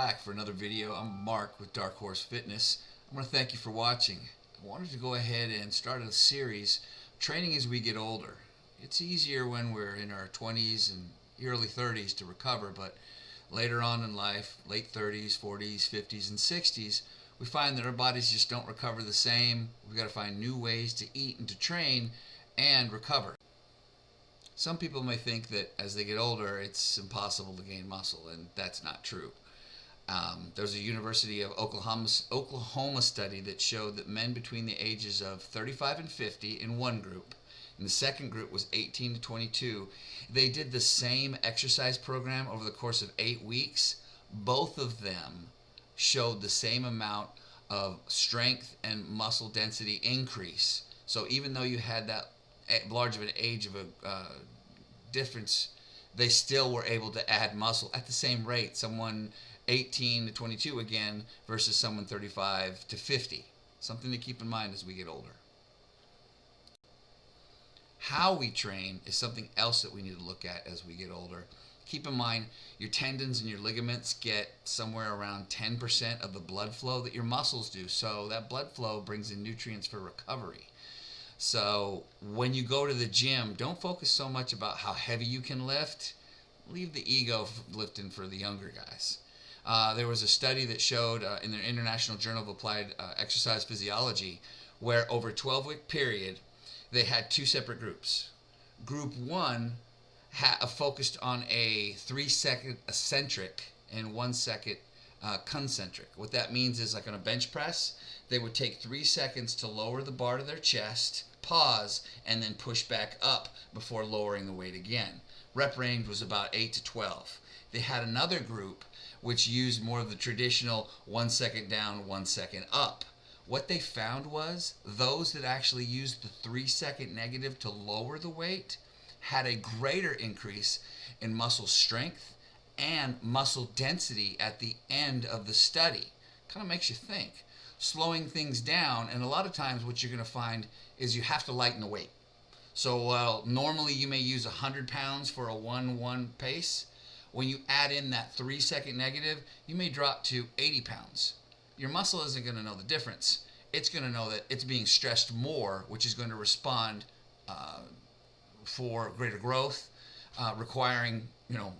back for another video. I'm Mark with Dark Horse Fitness. I want to thank you for watching. I wanted to go ahead and start a series, Training as We Get Older. It's easier when we're in our 20s and early 30s to recover, but later on in life, late 30s, 40s, 50s, and 60s, we find that our bodies just don't recover the same. We've got to find new ways to eat and to train and recover. Some people may think that as they get older, it's impossible to gain muscle, and that's not true. There's a University of Oklahoma study that showed that men between the ages of 35 and 50 in one group, and the second group was 18 to 22, they did the same exercise program over the course of 8 weeks. Both of them showed the same amount of strength and muscle density increase. So even though you had that large of an age of a difference, they still were able to add muscle at the same rate. Someone 18 to 22 again versus someone 35 to 50. Something to keep in mind as we get older. How we train is something else that we need to look at as we get older. Keep in mind, your tendons and your ligaments get somewhere around 10% of the blood flow that your muscles do. So that blood flow brings in nutrients for recovery. So when you go to the gym, don't focus so much about how heavy you can lift. Leave the ego lifting for the younger guys. There was a study that showed in the International Journal of Applied Exercise Physiology where over a 12-week period, they had two separate groups. Group 1 focused on a 3-second eccentric and 1-second concentric. What that means is, like on a bench press, they would take 3 seconds to lower the bar to their chest, pause, and then push back up before lowering the weight again. Rep range was about 8 to 12. They had another group which used more of the traditional 1 second down, 1 second up. What they found was those that actually used the 3-second negative to lower the weight had a greater increase in muscle strength and muscle density at the end of the study. Kind of makes you think. Slowing things down, and a lot of times what you're going to find is you have to lighten the weight. So while normally you may use 100 pounds for a 1-1 pace, when you add in that 3-second negative, you may drop to 80 pounds. Your muscle isn't going to know the difference. It's going to know that it's being stressed more, which is going to respond for greater growth, requiring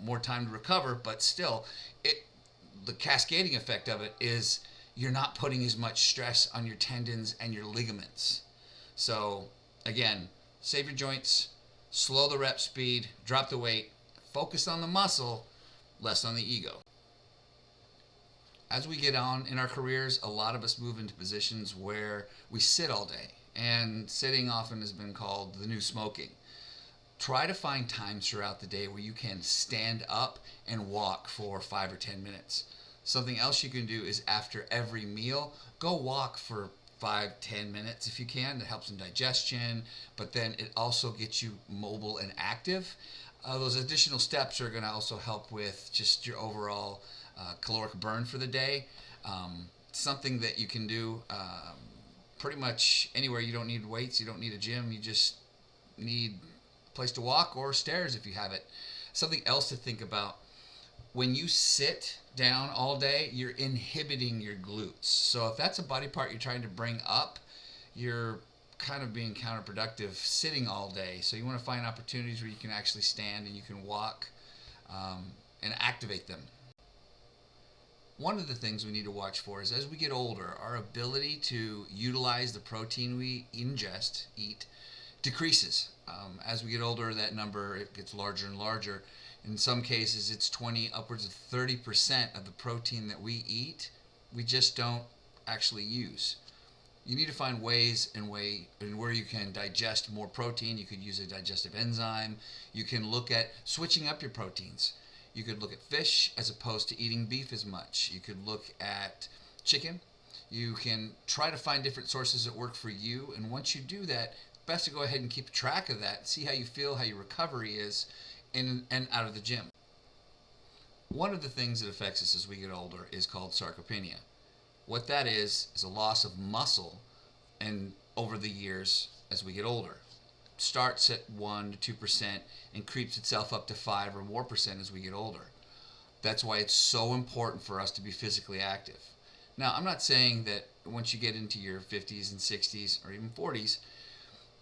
more time to recover. But still, the cascading effect of it is you're not putting as much stress on your tendons and your ligaments. So again, save your joints, slow the rep speed, drop the weight, focus on the muscle, less on the ego. As we get on in our careers, a lot of us move into positions where we sit all day, and sitting often has been called the new smoking. Try to find times throughout the day where you can stand up and walk for 5 or 10 minutes. Something else you can do is after every meal, go walk for 5-10 minutes if you can. That helps in digestion, but then it also gets you mobile and active. Those additional steps are going to also help with just your overall caloric burn for the day. Something that you can do pretty much anywhere. You don't need weights, you don't need a gym, you just need a place to walk or stairs if you have it. Something else to think about: when you sit down all day, you're inhibiting your glutes. So if that's a body part you're trying to bring up, you're kind of being counterproductive sitting all day. So you want to find opportunities where you can actually stand and you can walk and activate them. One of the things we need to watch for is, as we get older, our ability to utilize the protein we eat, decreases. As we get older, that number, it gets larger and larger. In some cases, it's 20, upwards of 30% of the protein that we eat, we just don't actually use. You need to find ways and where you can digest more protein. You could use a digestive enzyme. You can look at switching up your proteins. You could look at fish as opposed to eating beef as much. You could look at chicken. You can try to find different sources that work for you. And once you do that, best to go ahead and keep track of that, see how you feel, how your recovery is in and out of the gym. One of the things that affects us as we get older is called sarcopenia. What that is a loss of muscle and over the years as we get older. Starts at 1 to 2% and creeps itself up to 5 or more percent as we get older. That's why it's so important for us to be physically active. Now, I'm not saying that once you get into your 50s and 60s or even 40s,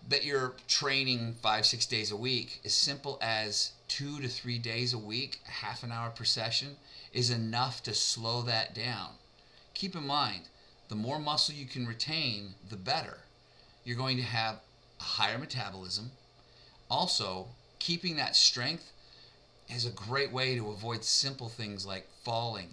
that you're training 5-6 days a week. As simple as 2 to 3 days a week, half an hour per session, is enough to slow that down. Keep in mind, the more muscle you can retain, the better. You're going to have a higher metabolism. Also, keeping that strength is a great way to avoid simple things like falling.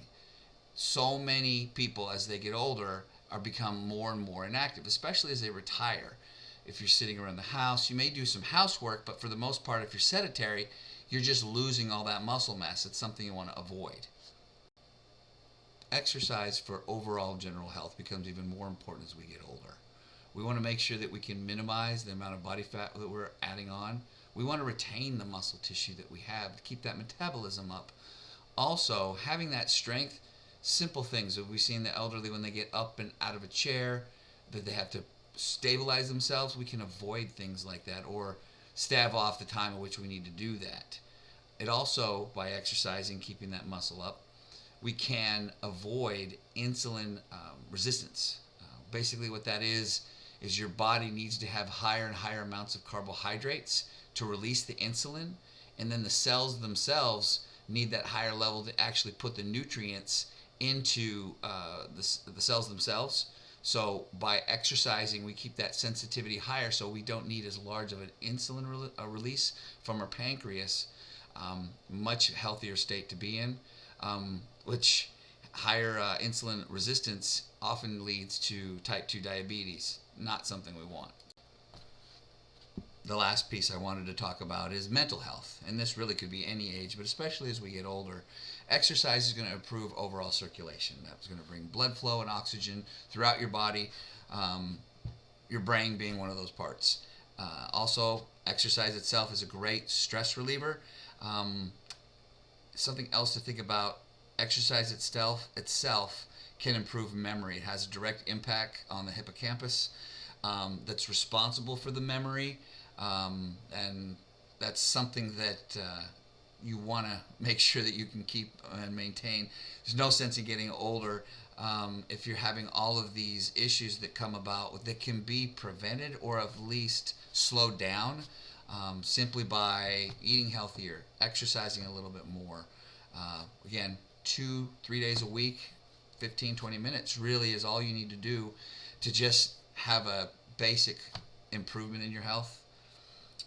So many people, as they get older, are become more and more inactive, especially as they retire. If you're sitting around the house, you may do some housework, but for the most part, if you're sedentary, you're just losing all that muscle mass. It's something you want to avoid. Exercise for overall general health becomes even more important as we get older. We want to make sure that we can minimize the amount of body fat that we're adding on. We want to retain the muscle tissue that we have to keep that metabolism up. Also, having that strength, simple things that we see in the elderly when they get up and out of a chair, that they have to stabilize themselves, we can avoid things like that or stave off the time at which we need to do that. It also, by exercising, keeping that muscle up, we can avoid insulin resistance. Basically what that is your body needs to have higher and higher amounts of carbohydrates to release the insulin, and then the cells themselves need that higher level to actually put the nutrients into the cells themselves. So by exercising, we keep that sensitivity higher, so we don't need as large of an insulin release from our pancreas. Much healthier state to be in, which higher insulin resistance often leads to type 2 diabetes. Not something we want. The last piece I wanted to talk about is mental health, and this really could be any age, but especially as we get older. Exercise is going to improve overall circulation. That's going to bring blood flow and oxygen throughout your body, your brain being one of those parts. Also, exercise itself is a great stress reliever. Something else to think about, exercise itself can improve memory. It has a direct impact on the hippocampus that's responsible for the memory, and that's something that you want to make sure that you can keep and maintain. There's no sense in getting older if you're having all of these issues that come about that can be prevented or at least slowed down simply by eating healthier, exercising a little bit more. Again, 2-3 days a week, 15-20 minutes really is all you need to do to just have a basic improvement in your health.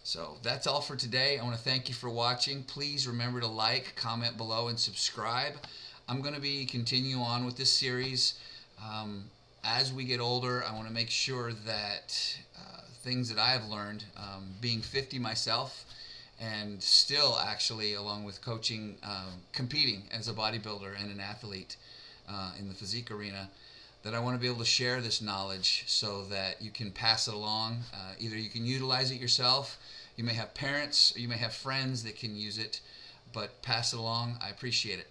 So that's all for today. I want to thank you for watching. Please remember to like, comment below, and subscribe. I'm going to be continuing on with this series. As we get older, I want to make sure that things that I have learned, being 50 myself, and still actually, along with coaching, competing as a bodybuilder and an athlete in the physique arena, that I want to be able to share this knowledge so that you can pass it along. Either you can utilize it yourself, you may have parents, or you may have friends that can use it, but pass it along. I appreciate it.